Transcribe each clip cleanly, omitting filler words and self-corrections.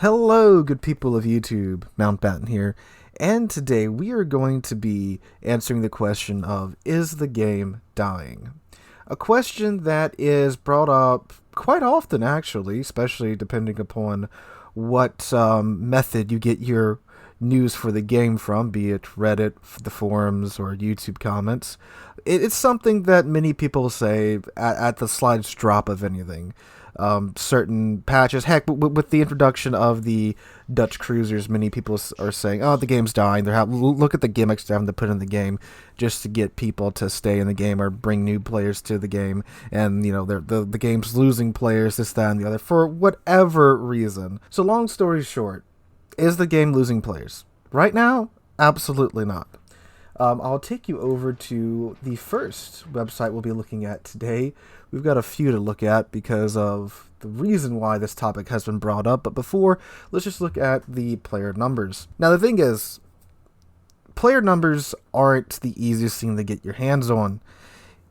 Hello, good people of YouTube, Mountbatten here, and today we are going to be answering the question of, is the game dying? A question that is brought up quite often, actually, especially depending upon what method you get your news for the game from, be it Reddit, the forums, or YouTube comments. It's something that many people say at the slightest drop of anything. Certain patches. Heck, with the introduction of the Dutch cruisers, many people are saying, "Oh, the game's dying." Look at the gimmicks they're having to put in the game just to get people to stay in the game or bring new players to the game. And the game's losing players, this, that, and the other, for whatever reason. So, long story short, is the game losing players right now? Absolutely not. I'll take you over to the first website we'll be looking at today. We've got a few to look at because of the reason why this topic has been brought up. But before, let's just look at the player numbers. Now, the thing is, player numbers aren't the easiest thing to get your hands on,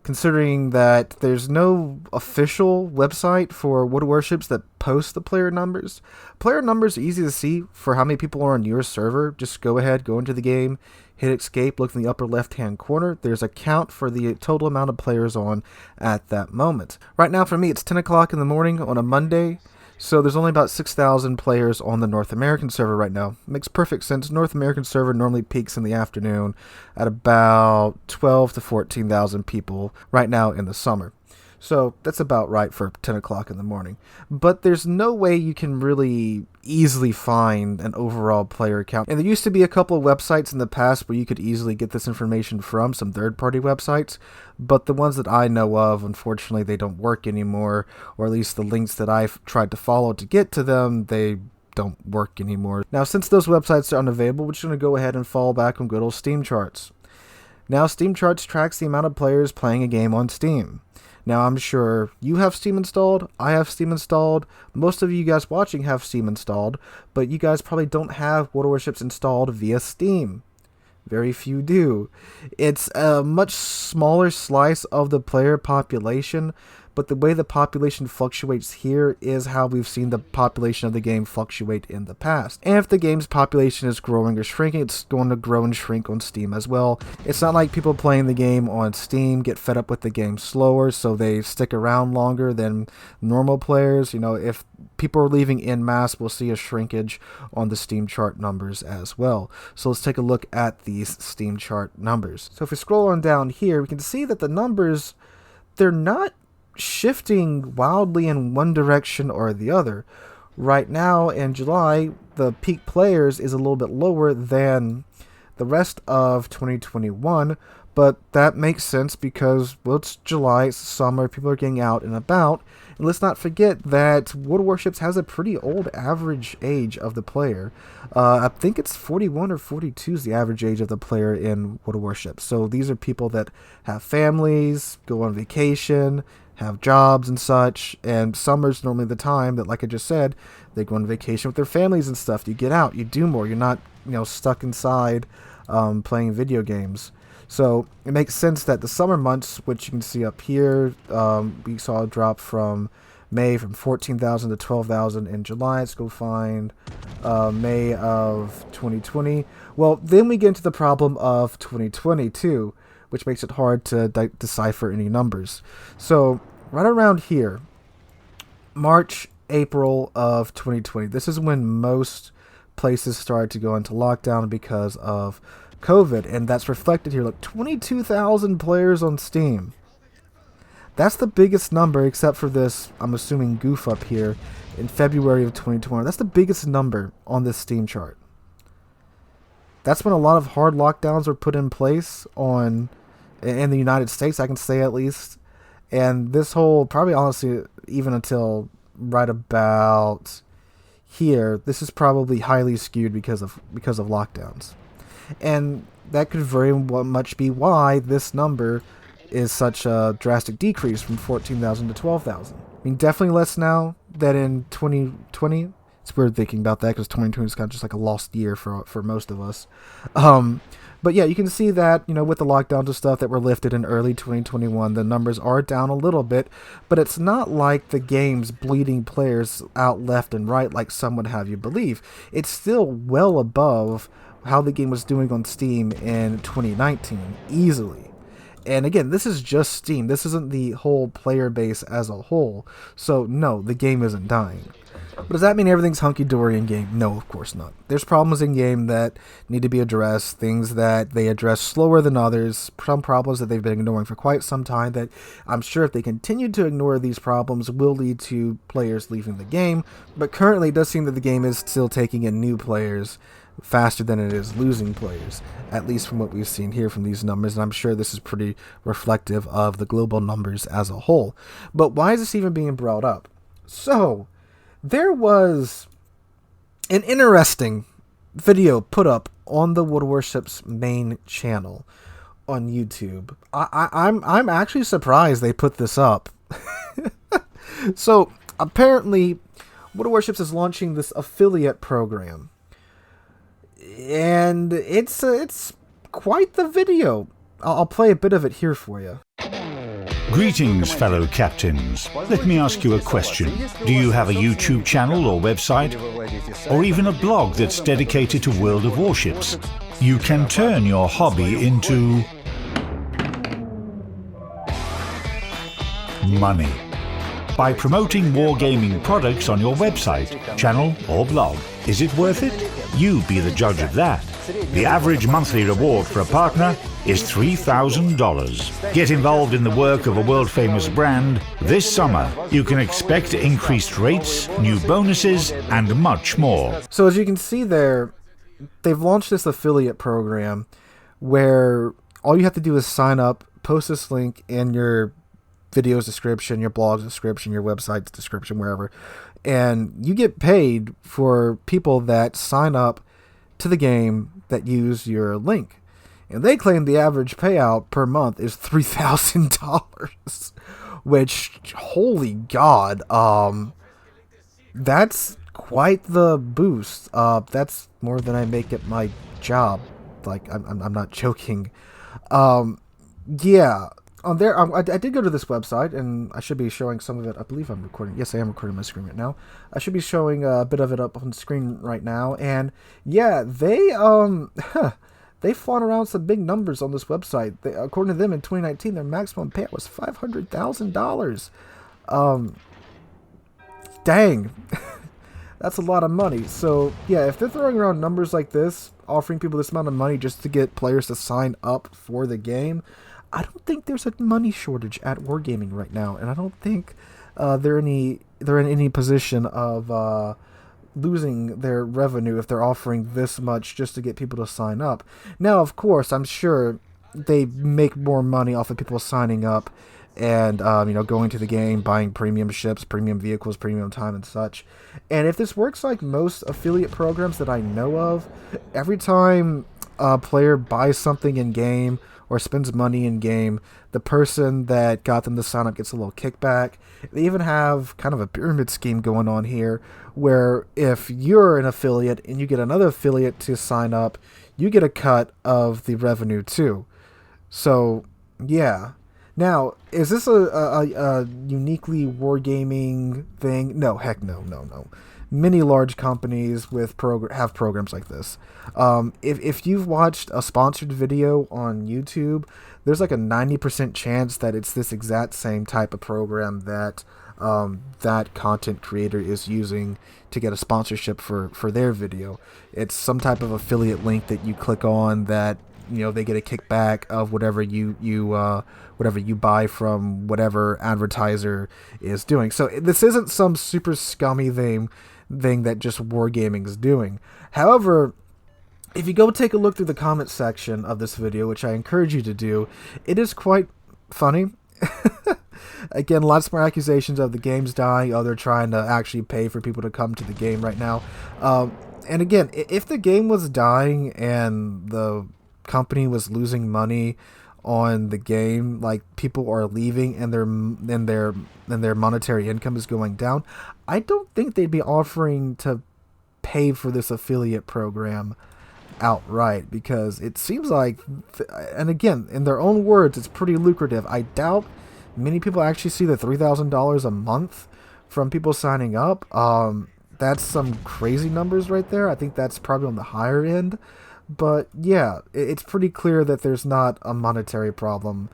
considering that there's no official website for Warships that posts the player numbers. Player numbers are easy to see for how many people are on your server. Just go ahead, go into the game, hit escape, look in the upper left-hand corner. There's a count for the total amount of players on at that moment. Right now for me, it's 10 o'clock in the morning on a Monday. So there's only about 6,000 players on the North American server right now. Makes perfect sense. North American server normally peaks in the afternoon at about 12 to 14,000 people right now in the summer. So that's about right for 10 o'clock in the morning. But there's no way you can really easily find an overall player count. And there used to be a couple of websites in the past where you could easily get this information from, some third-party websites. But the ones that I know of, unfortunately, they don't work anymore. Or at least the links that I've tried to follow to get to them, they don't work anymore. Now, since those websites are unavailable, we're just going to go ahead and fall back on good old Steam charts. Now, Steam charts tracks the amount of players playing a game on Steam. Now, I'm sure you have Steam installed, I have Steam installed, most of you guys watching have Steam installed, but you guys probably don't have Warships installed via Steam. Very few do. It's a much smaller slice of the player population, but the way the population fluctuates here is how we've seen the population of the game fluctuate in the past. And if the game's population is growing or shrinking, it's going to grow and shrink on Steam as well. It's not like people playing the game on Steam get fed up with the game slower, so they stick around longer than normal players. If people are leaving en masse, we'll see a shrinkage on the Steam chart numbers as well. So let's take a look at these Steam chart numbers. So if we scroll on down here, we can see that the numbers, they're not shifting wildly in one direction or the other. Right now in July, the peak players is a little bit lower than the rest of 2021, but that makes sense because, well, it's July, it's summer, people are getting out and about. And let's not forget that World Warships has a pretty old average age of the player. I think it's 41 or 42 is the average age of the player in World Warships. So these are people that have families, go on vacation, have jobs and such, and summer's normally the time that, like I just said, they go on vacation with their families and stuff. You get out, you do more. You're not, stuck inside playing video games. So it makes sense that the summer months, which you can see up here, we saw a drop from May from 14,000 to 12,000 in July. Let's go find May of 2020. Well, then we get into the problem of 2022, which makes it hard to decipher any numbers. So right around here, March, April of 2020, this is when most places started to go into lockdown because of COVID, and that's reflected here. Look, 22,000 players on Steam. That's the biggest number, except for this, I'm assuming, goof up here in February of 2020. That's the biggest number on this Steam chart. That's when a lot of hard lockdowns were put in place in the United States, I can say at least. And this whole, probably honestly, even until right about here, this is probably highly skewed because of lockdowns. And that could very much be why this number is such a drastic decrease from 14,000 to 12,000. I mean, definitely less now than in 2020, It's weird thinking about that because 2020 is kind of just like a lost year for most of us. But yeah, you can see that, with the lockdowns and stuff that were lifted in early 2021, the numbers are down a little bit, but it's not like the game's bleeding players out left and right like some would have you believe. It's still well above how the game was doing on Steam in 2019, easily. And again, this is just Steam. This isn't the whole player base as a whole. So no, the game isn't dying. But does that mean everything's hunky-dory in-game? No, of course not. There's problems in-game that need to be addressed, things that they address slower than others, some problems that they've been ignoring for quite some time that I'm sure if they continue to ignore these problems will lead to players leaving the game. But currently it does seem that the game is still taking in new players faster than it is losing players, at least from what we've seen here from these numbers, and I'm sure this is pretty reflective of the global numbers as a whole. But why is this even being brought up? So, there was an interesting video put up on the Warships main channel on YouTube. I'm actually surprised they put this up. So, apparently, Warships is launching this affiliate program. And it's quite the video. I'll play a bit of it here for you. Greetings, fellow captains. Let me ask you a question. Do you have a YouTube channel or website? Or even a blog that's dedicated to World of Warships? You can turn your hobby into money by promoting wargaming products on your website, channel or blog. Is it worth it? You be the judge of that. The average monthly reward for a partner is $3,000. Get involved in the work of a world-famous brand. This summer, you can expect increased rates, new bonuses, and much more. So as you can see there, they've launched this affiliate program where all you have to do is sign up, post this link in your video's description, your blog's description, your website's description, wherever, and you get paid for people that sign up to the game that use your link. And they claim the average payout per month is $3,000, which, holy God, that's quite the boost. That's more than I make at my job. Like, I'm not joking. Yeah. On there, I did go to this website, and I should be showing some of it. I believe I'm recording. Yes, I am recording my screen right now. I should be showing a bit of it up on the screen right now. And yeah, they flaunt around some big numbers on this website. According to them, in 2019, their maximum payout was $500,000. Dang, that's a lot of money. So yeah, if they're throwing around numbers like this, offering people this amount of money just to get players to sign up for the game, I don't think there's a money shortage at Wargaming right now, and I don't think they're in any position of losing their revenue if they're offering this much just to get people to sign up. Now, of course, I'm sure they make more money off of people signing up and going to the game, buying premium ships, premium vehicles, premium time, and such. And if this works like most affiliate programs that I know of, every time a player buys something in game or spends money in game, the person that got them to sign up gets a little kickback. They even have kind of a pyramid scheme going on here where if you're an affiliate and you get another affiliate to sign up, you get a cut of the revenue too. So yeah. Now, is this a uniquely wargaming thing? No, heck no. Many large companies have programs like this. If you've watched a sponsored video on YouTube, there's like a 90% chance that it's this exact same type of program that that content creator is using to get a sponsorship for their video. It's some type of affiliate link that you click on that they get a kickback of whatever you buy from whatever advertiser is doing. So this isn't some super scummy thing that just wargaming is doing. However, if you go take a look through the comment section of this video, which I encourage you to do, it is quite funny. Again, lots more accusations of the game's dying. They're trying to actually pay for people to come to the game right now. And again, if the game was dying and the company was losing money on the game, like people are leaving and their monetary income is going down, I don't think they'd be offering to pay for this affiliate program outright, because it seems like, and again, in their own words, it's pretty lucrative. I doubt many people actually see the $3,000 a month from people signing up. That's some crazy numbers right there. I think that's probably on the higher end. But yeah, it's pretty clear that there's not a monetary problem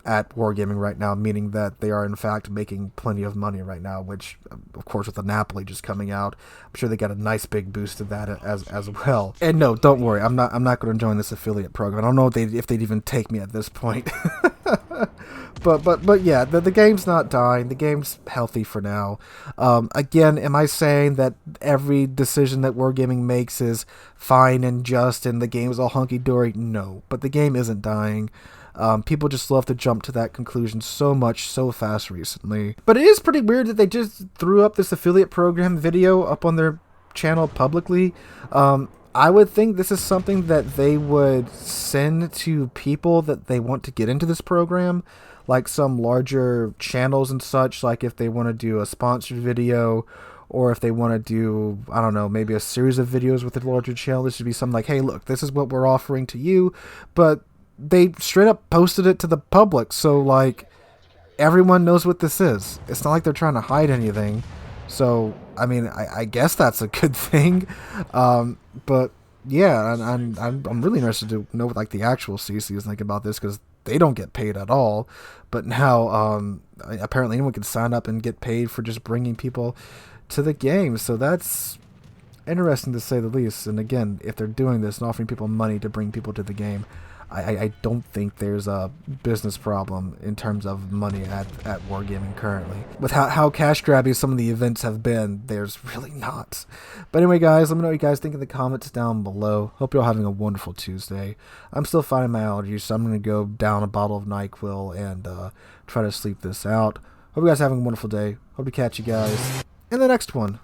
at Wargaming right now, meaning that they are in fact making plenty of money right now, which of course with the Napoli just coming out, I'm sure they got a nice big boost to that as well. And no, don't worry, I'm not going to join this affiliate program. I don't know if they'd even take me at this point. But yeah, the game's not dying. The game's healthy for now. Again, am I saying that every decision that Wargaming makes is fine and just and the game's all hunky-dory? No, but the game isn't dying. People just love to jump to that conclusion so much so fast recently. But it is pretty weird that they just threw up this affiliate program video up on their channel publicly. I would think this is something that they would send to people that they want to get into this program, like some larger channels and such, like if they want to do a sponsored video, or if they want to do, I don't know, maybe a series of videos with a larger channel. This should be something like, hey, look, this is what we're offering to you. But they straight up posted it to the public, so like everyone knows what this is. It's not like they're trying to hide anything. So I mean, I guess that's a good thing. But yeah, I'm really interested to know what like the actual CC is thinking about this, because they don't get paid at all. But now apparently anyone can sign up and get paid for just bringing people to the game. So that's interesting to say the least. And again, if they're doing this and offering people money to bring people to the game, I don't think there's a business problem in terms of money at Wargaming currently. With how cash grabby some of the events have been, there's really not. But anyway, guys, let me know what you guys think in the comments down below. Hope you're all having a wonderful Tuesday. I'm still fighting my allergies, so I'm going to go down a bottle of NyQuil and try to sleep this out. Hope you guys are having a wonderful day. Hope to catch you guys in the next one.